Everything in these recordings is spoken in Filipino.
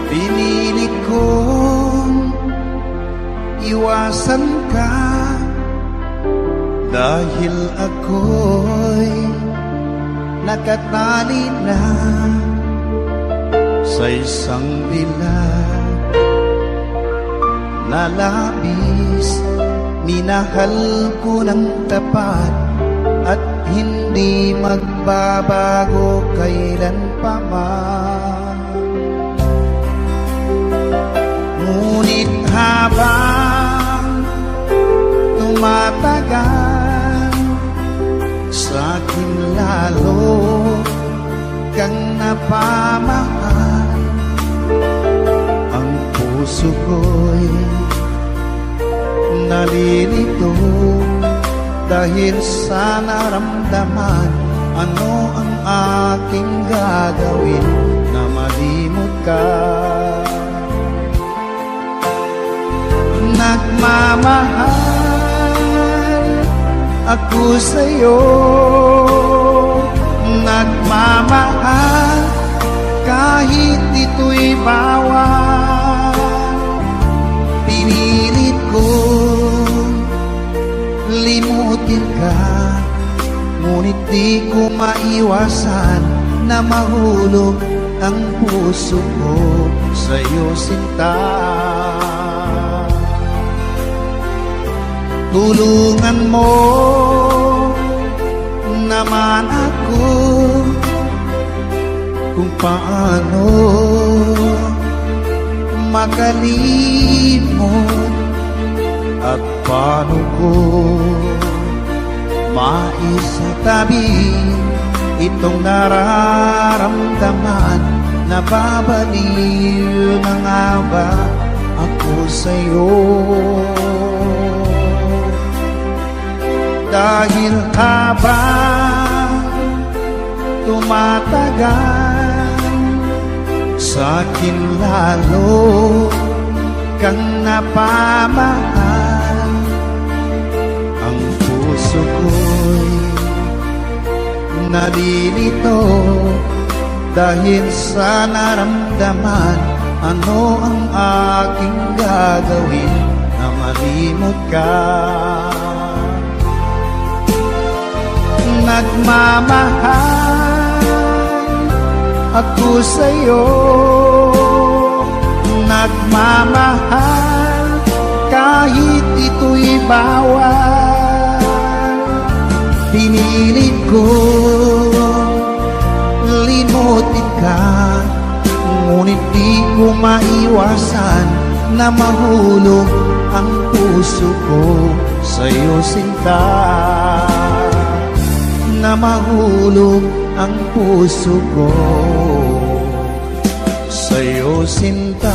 Pinilit kong iwasan ka dahil ako'y nakatali na sa isang dilag na labis. Minahal ko ng tapat at hindi magbabago kailan pa man. Ngunit habang tumatagal, sa'kin lalo kang napamahal. Ang puso ko'y nalilito dahil sa naramdaman. Ano ang aking gagawin na malimot ka? Nagmamahal ako sa'yo, nagmamahal kahit ito'y bawal. Pinilit kong limutin ka, ngunit di ko maiwasan na mahulog ang puso ko sa'yo, sinta. Tulungan mo naman ako kung paano makalimot at paano ko maisatabi itong nararamdaman. Nababaliw na nga ba ako sa'yo? Dahil habang tumatagal, sa'kin lalo kang napamahal. Ang puso ko'y nalilito dahil sa naramdaman. Ano ang aking gagawin na malimot ka? Nagmamahal ako sa'yo, nagmamahal kahit ito'y bawal. Pinilit ko limutin ka, ngunit di ko maiwasan na mahulog ang puso ko sa'yo, sinta. Na mahulog ang puso ko sa'yo, sinta.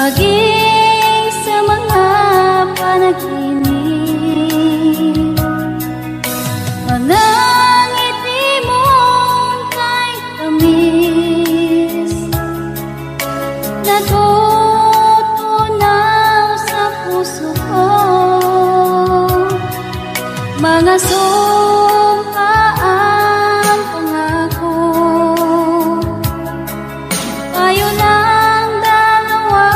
maging sa mga panaginip. Mga ngiti mong kay tamis, natutunaw sa puso ko. Mga sumpaang pangako, tayo lang dalawa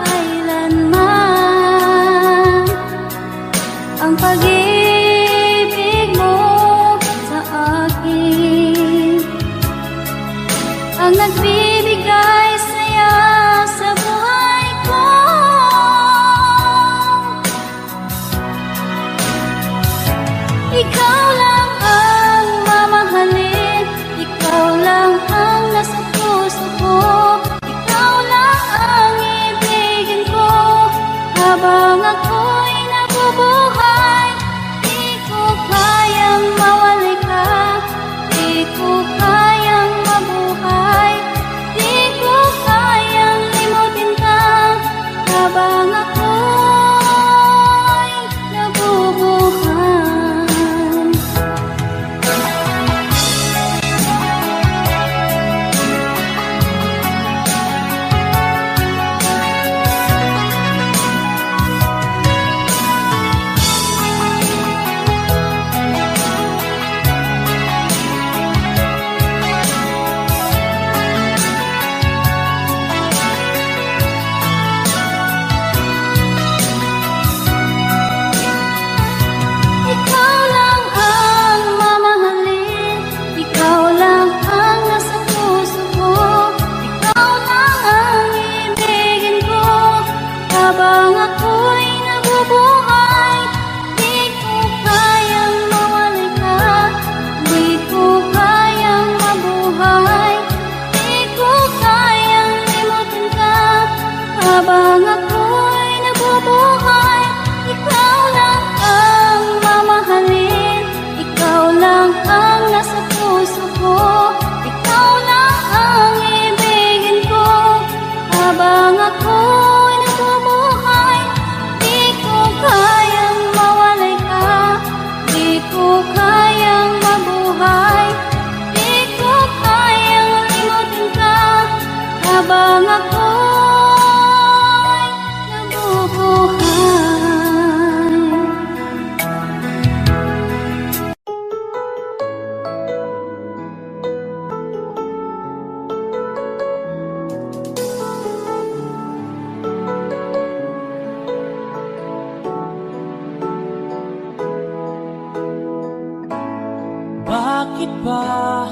kailanman. Ang pag-ibig mo sa akin ang nagbibigay saya sa buhay ko. Ikaw lang ang mamahalin, ikaw lang ang nasa puso ko, ikaw lang ang ibigin ko habang ako'y nabubuhay. Di ko kayang mawali ka, di ko kayang mabuhay, di ko kayang limutin ka habang ako'y nabubuhay. Ikaw lang ang mamahalin, ikaw lang ang nasa puso ko, ikaw lang ang ibigin ko habang ako'y nabubuhay. Di ko kayang mawali ka, di ko kayang mabuhay, di ko kayang limutin ka habang ako'y nabubuhay. Ikaw lang ang mamahalin, ikaw lang ang nasa puso ko, ikaw lang ang ibigin ko habang ako'y nabubuhay. Di ko kayang mawalay ka, di ko kayang mabuhay, di ko kayang limutin ka habang ako'y nabubuhay. Bakit ba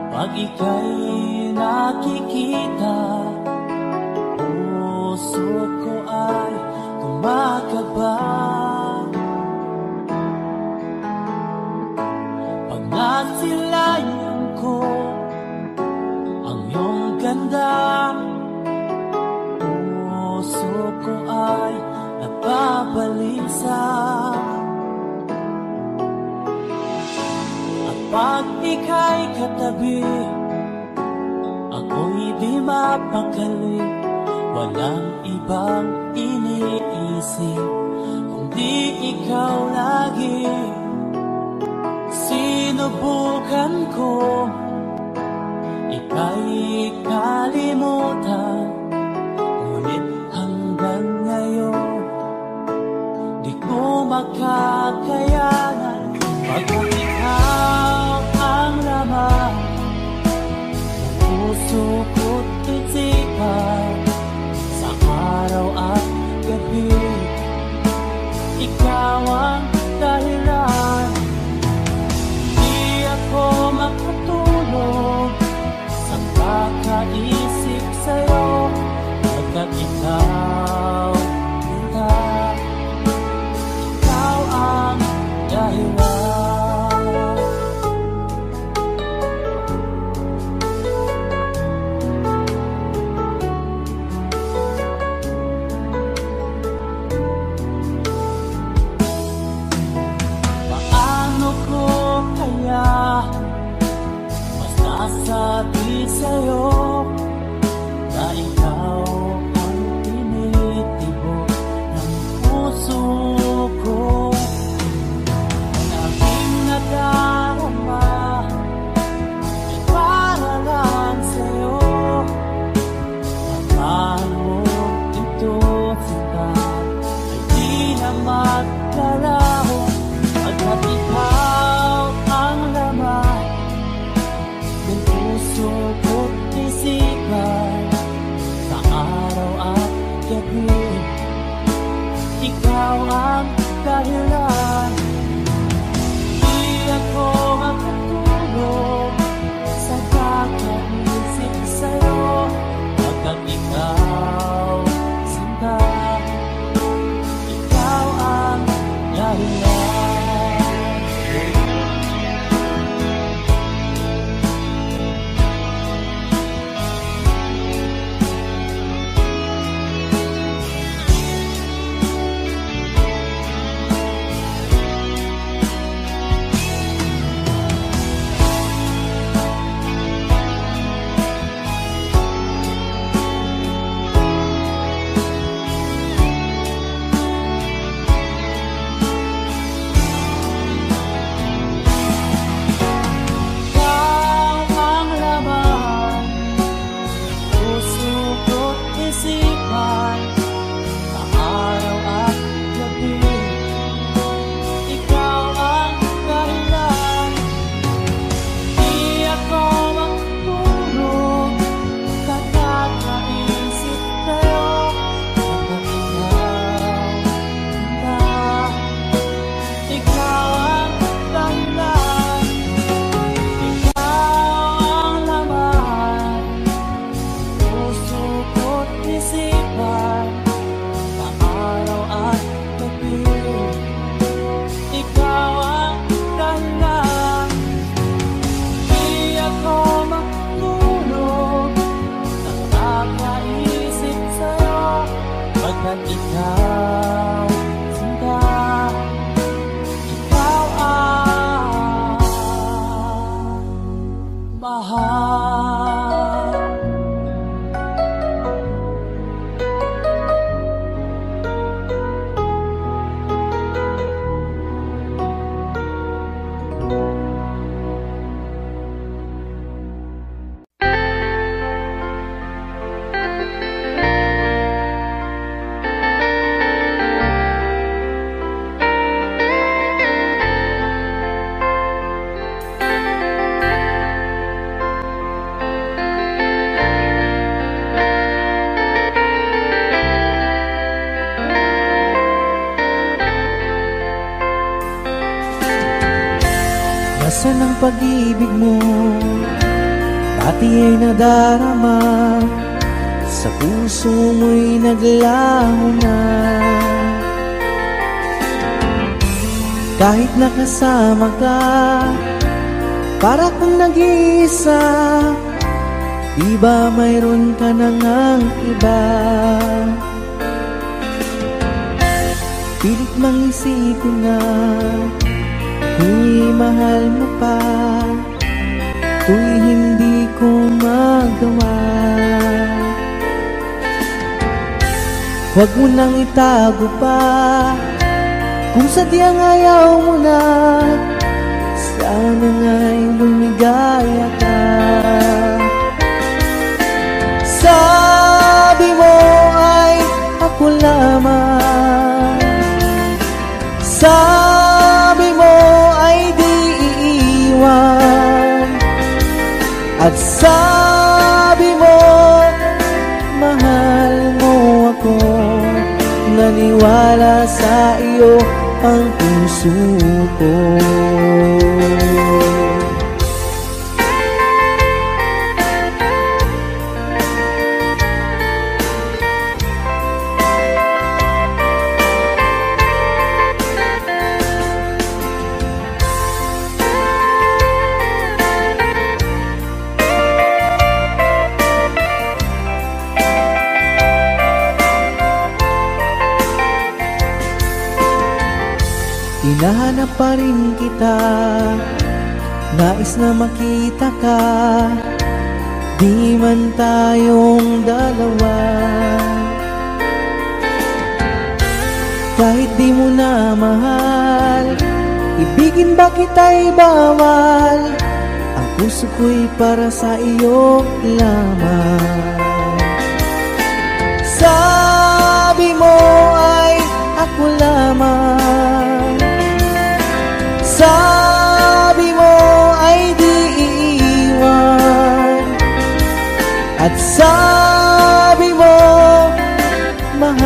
pag ika'y nakikita, puso ko ay kumakaba? Pag nasilayan ko ang iyong ganda, puso ko ay nababalisa. Pag ika'y katabi, ako'y di mapakali. Walang ibang iniisip kundi ikaw lagi. Sinubukan ko ika'y kalimutan, ngunit hanggang ngayon di ko makakayanan. Pagkat ikaw ang laman ng puso ko't isipan, sa araw at gabi ikaw ang dahilan. Di ako makatulog sa kakaisip sa'yo. gabi. Ikaw ang dahilan, di ako makatulog sa kakaisip sa'yo. Hanggang ikaw, sinta, ikaw ang dahilan. Ikaw, sinta, ikaw ang mahal. Nasaan ang pag-ibig mo? Pati ay nadarama, sa puso mo'y naglaho na. Kahit nakasama ka, para kang nag-iisa, di ba mayroon ka na ngang iba? Pilit mang isipin na kung mahal mo pa, to'y hindi ko magawa. Huwag mo nang itago pa, kung sadyang ayaw mo na, sana nga'y lumigaya ka. Sabi mo ay ako lamang, sabi mo ay di iiwan, at sabi mo mahal mo ako. Naniwala sa iyo ang puso ko. Hinahanap pa rin kita, nais na makita ka, di man tayong dalawa. Kahit di mo na mahal, ibigin ba kita'y bawal, ang puso ko'y para sa iyo lamang. Sabi mo ay ako lamang, sabi mo ay di iiwan, at sabi mo mahal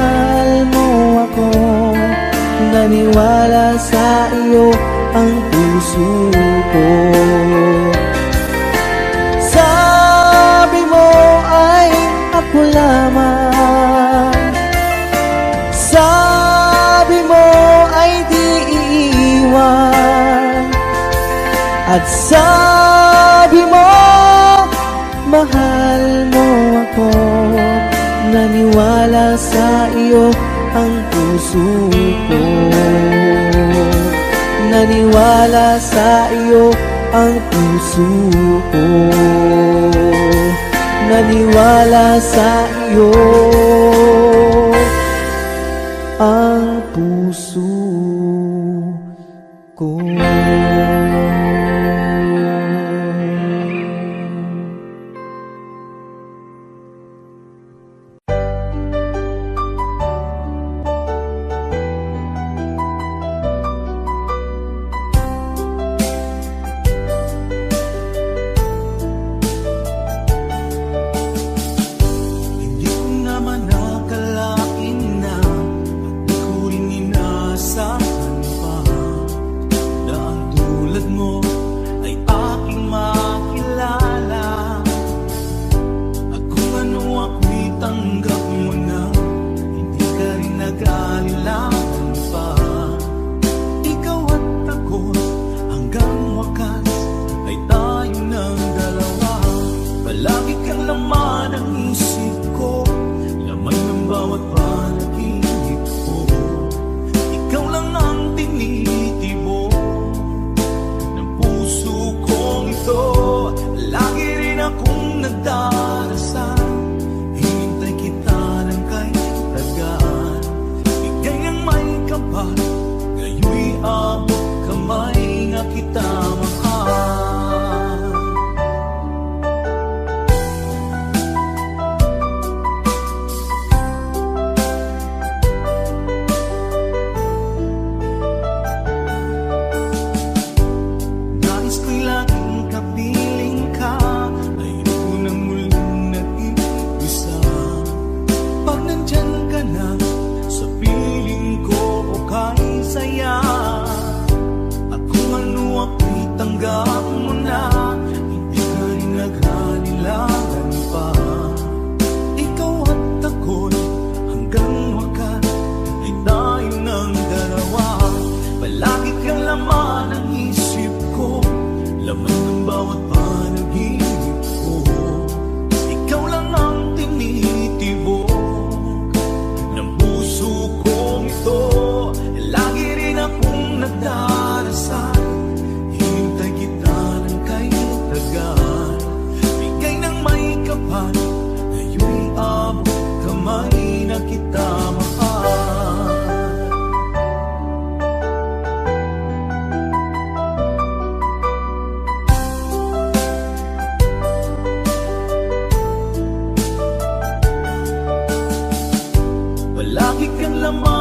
lamang. Sabi mo ay di iiwan, at sabi mo mahal mo ako. Naniwala sa iyo ang puso ko, naniwala sa iyo ang puso ko, naniwala sa iyo ang puso ko. Palagi kang lamang